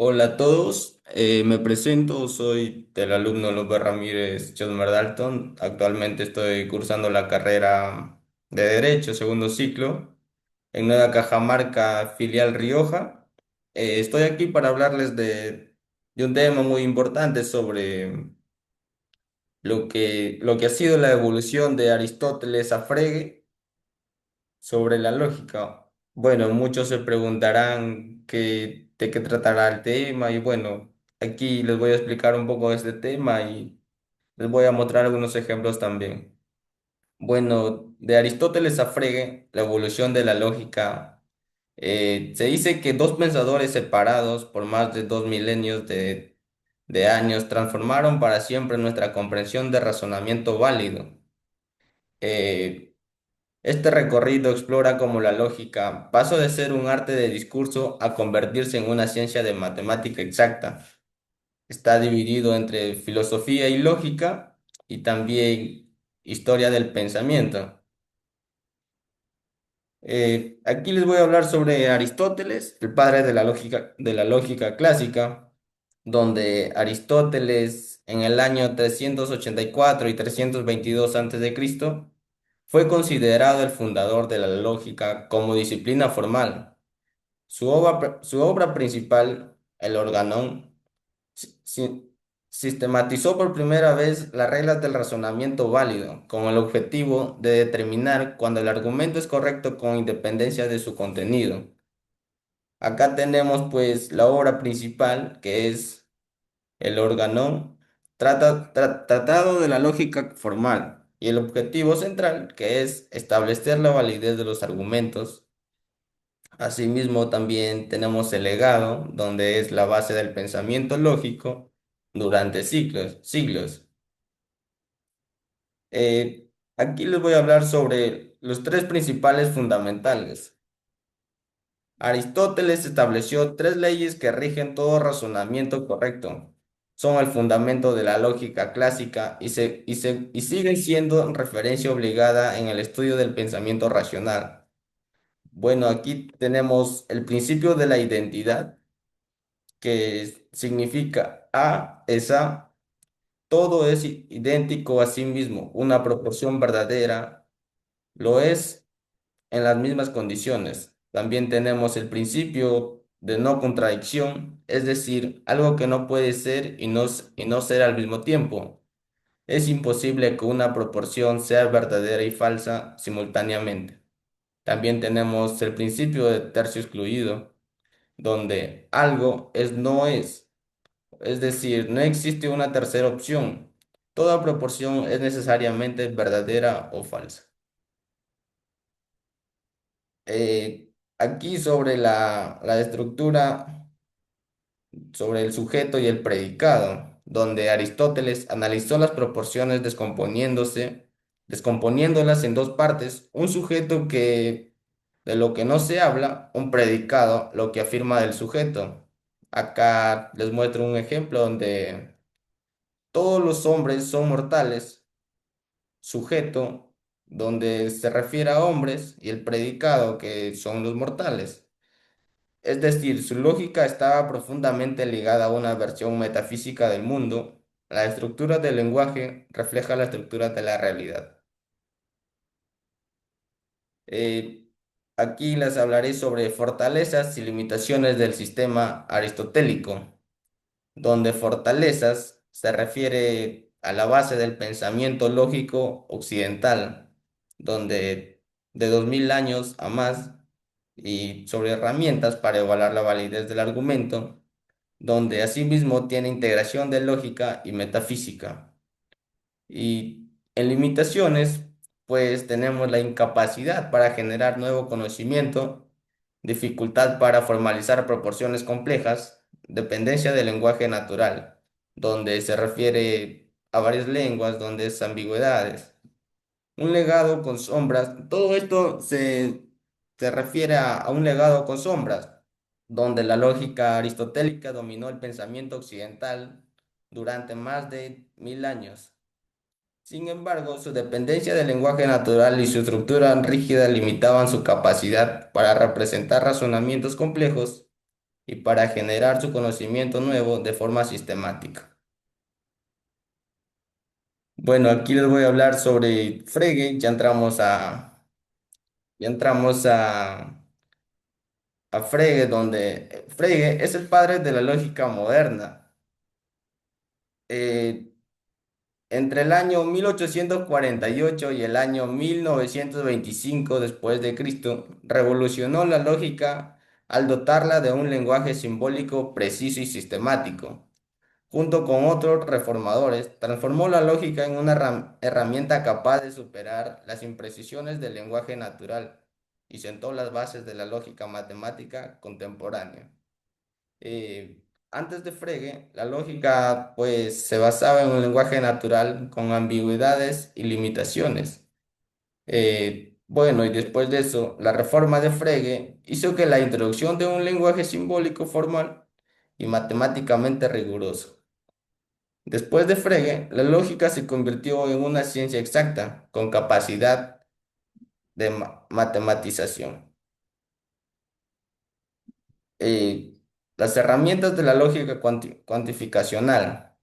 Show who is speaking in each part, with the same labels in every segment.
Speaker 1: Hola a todos, me presento, soy del alumno López Ramírez Chosmer Dalton. Actualmente estoy cursando la carrera de Derecho, segundo ciclo, en Nueva Cajamarca, filial Rioja. Estoy aquí para hablarles de un tema muy importante sobre lo que ha sido la evolución de Aristóteles a Frege sobre la lógica. Bueno, muchos se preguntarán de qué tratará el tema y bueno, aquí les voy a explicar un poco de este tema y les voy a mostrar algunos ejemplos también. Bueno, de Aristóteles a Frege, la evolución de la lógica, se dice que dos pensadores separados por más de 2 milenios de años transformaron para siempre nuestra comprensión de razonamiento válido. Eh, Este recorrido explora cómo la lógica pasó de ser un arte de discurso a convertirse en una ciencia de matemática exacta. Está dividido entre filosofía y lógica y también historia del pensamiento. Aquí les voy a hablar sobre Aristóteles, el padre de la lógica clásica, donde Aristóteles en el año 384 y 322 a.C. fue considerado el fundador de la lógica como disciplina formal. Su obra principal, el Organón, si- si- sistematizó por primera vez las reglas del razonamiento válido, con el objetivo de determinar cuando el argumento es correcto con independencia de su contenido. Acá tenemos pues la obra principal, que es el Organón, tratado de la lógica formal, y el objetivo central, que es establecer la validez de los argumentos. Asimismo, también tenemos el legado, donde es la base del pensamiento lógico durante siglos. Aquí les voy a hablar sobre los tres principales fundamentales. Aristóteles estableció tres leyes que rigen todo razonamiento correcto. Son el fundamento de la lógica clásica y siguen siendo referencia obligada en el estudio del pensamiento racional. Bueno, aquí tenemos el principio de la identidad, que significa A es A, todo es idéntico a sí mismo, una proporción verdadera lo es en las mismas condiciones. También tenemos el principio de no contradicción, es decir, algo que no puede ser y no ser al mismo tiempo. Es imposible que una proporción sea verdadera y falsa simultáneamente. También tenemos el principio de tercio excluido, donde algo es no es decir, no existe una tercera opción. Toda proporción es necesariamente verdadera o falsa. Aquí sobre la estructura, sobre el sujeto y el predicado, donde Aristóteles analizó las proporciones descomponiéndolas en dos partes, un sujeto que de lo que no se habla, un predicado, lo que afirma del sujeto. Acá les muestro un ejemplo donde todos los hombres son mortales, sujeto, donde se refiere a hombres, y el predicado, que son los mortales. Es decir, su lógica estaba profundamente ligada a una versión metafísica del mundo. La estructura del lenguaje refleja la estructura de la realidad. Eh, Aquí les hablaré sobre fortalezas y limitaciones del sistema aristotélico, donde fortalezas se refiere a la base del pensamiento lógico occidental, donde de 2000 años a más, y sobre herramientas para evaluar la validez del argumento, donde asimismo tiene integración de lógica y metafísica. Y en limitaciones, pues tenemos la incapacidad para generar nuevo conocimiento, dificultad para formalizar proporciones complejas, dependencia del lenguaje natural, donde se refiere a varias lenguas, donde es ambigüedades. Un legado con sombras, todo esto se refiere a un legado con sombras, donde la lógica aristotélica dominó el pensamiento occidental durante más de 1000 años. Sin embargo, su dependencia del lenguaje natural y su estructura rígida limitaban su capacidad para representar razonamientos complejos y para generar su conocimiento nuevo de forma sistemática. Bueno, aquí les voy a hablar sobre Frege. Ya entramos a Frege, donde Frege es el padre de la lógica moderna. Eh, Entre el año 1848 y el año 1925 después de Cristo, revolucionó la lógica al dotarla de un lenguaje simbólico preciso y sistemático. Junto con otros reformadores, transformó la lógica en una herramienta capaz de superar las imprecisiones del lenguaje natural y sentó las bases de la lógica matemática contemporánea. Antes de Frege, la lógica pues se basaba en un lenguaje natural con ambigüedades y limitaciones. Bueno, y después de eso, la reforma de Frege hizo que la introducción de un lenguaje simbólico formal y matemáticamente riguroso. Después de Frege, la lógica se convirtió en una ciencia exacta con capacidad de matematización. Eh, las herramientas de la lógica cuantificacional,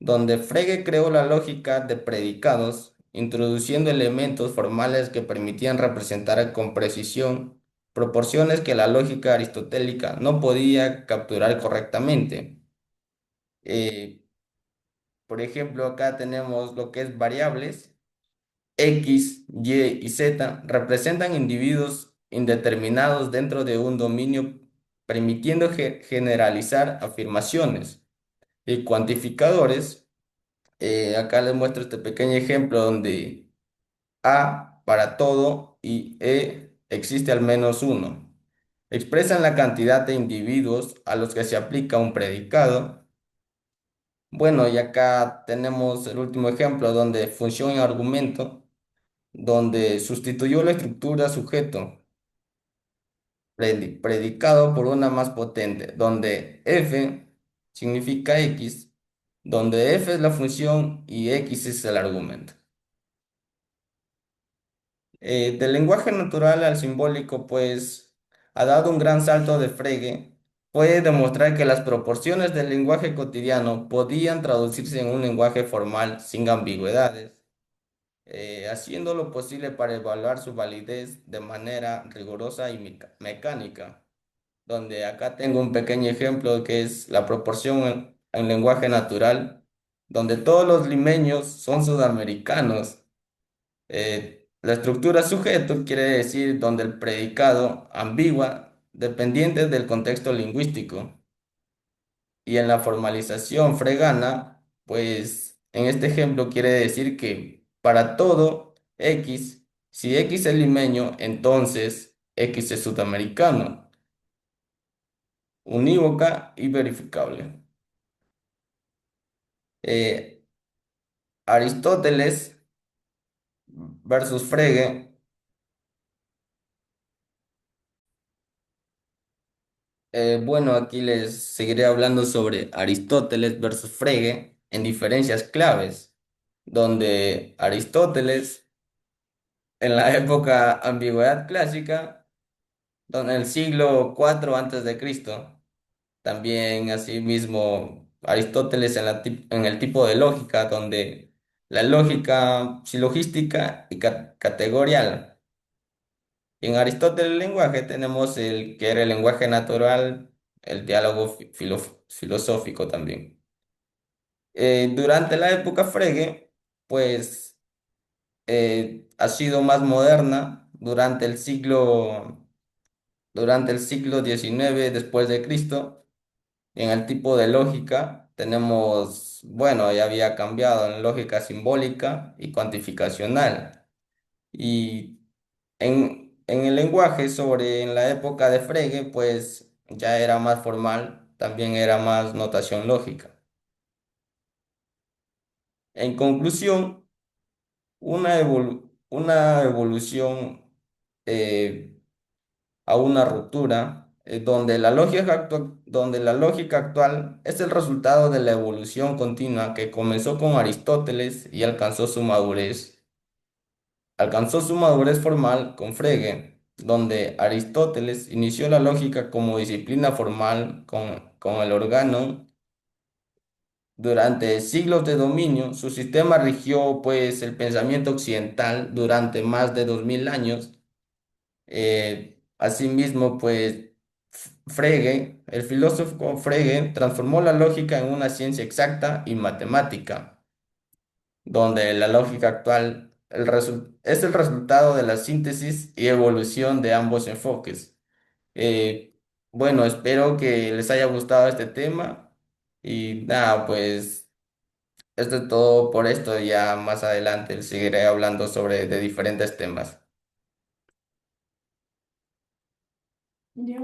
Speaker 1: donde Frege creó la lógica de predicados, introduciendo elementos formales que permitían representar con precisión proporciones que la lógica aristotélica no podía capturar correctamente. Eh, por ejemplo, acá tenemos lo que es variables. X, Y y Z representan individuos indeterminados dentro de un dominio, permitiendo generalizar afirmaciones. Y cuantificadores, acá les muestro este pequeño ejemplo donde A para todo y existe al menos uno. Expresan la cantidad de individuos a los que se aplica un predicado. Bueno, y acá tenemos el último ejemplo donde función y argumento donde sustituyó la estructura sujeto predicado por una más potente, donde f significa x, donde f es la función y x es el argumento. Del lenguaje natural al simbólico, pues, ha dado un gran salto de Frege. Puede demostrar que las proporciones del lenguaje cotidiano podían traducirse en un lenguaje formal sin ambigüedades, haciendo lo posible para evaluar su validez de manera rigurosa y mecánica, donde acá tengo un pequeño ejemplo que es la proporción en lenguaje natural, donde todos los limeños son sudamericanos. La estructura sujeto quiere decir donde el predicado ambigua, dependiente del contexto lingüístico. Y en la formalización fregana, pues en este ejemplo quiere decir que para todo X, si X es limeño, entonces X es sudamericano, unívoca y verificable. Eh, Aristóteles versus Frege. Bueno, aquí les seguiré hablando sobre Aristóteles versus Frege en diferencias claves, donde Aristóteles en la época ambigüedad clásica, en el siglo IV antes de Cristo. También asimismo Aristóteles en el tipo de lógica, donde la lógica silogística y categorial. Y en Aristóteles el lenguaje tenemos el que era el lenguaje natural, el diálogo filosófico también. Durante la época Frege, pues ha sido más moderna durante el siglo XIX después de Cristo. En el tipo de lógica tenemos, bueno, ya había cambiado en lógica simbólica y cuantificacional. Y en el lenguaje en la época de Frege, pues ya era más formal, también era más notación lógica. En conclusión, una evolución eh, a una ruptura, donde la lógica actual es el resultado de la evolución continua que comenzó con Aristóteles y alcanzó su madurez formal con Frege. donde Aristóteles inició la lógica como disciplina formal con el órgano. Durante siglos de dominio, su sistema rigió pues el pensamiento occidental durante más de 2000 años. Asimismo, pues el filósofo Frege transformó la lógica en una ciencia exacta y matemática, donde la lógica actual es el resultado de la síntesis y evolución de ambos enfoques. Eh, bueno, espero que les haya gustado este tema y nada, pues esto es todo por esto. Ya más adelante seguiré hablando sobre de diferentes temas.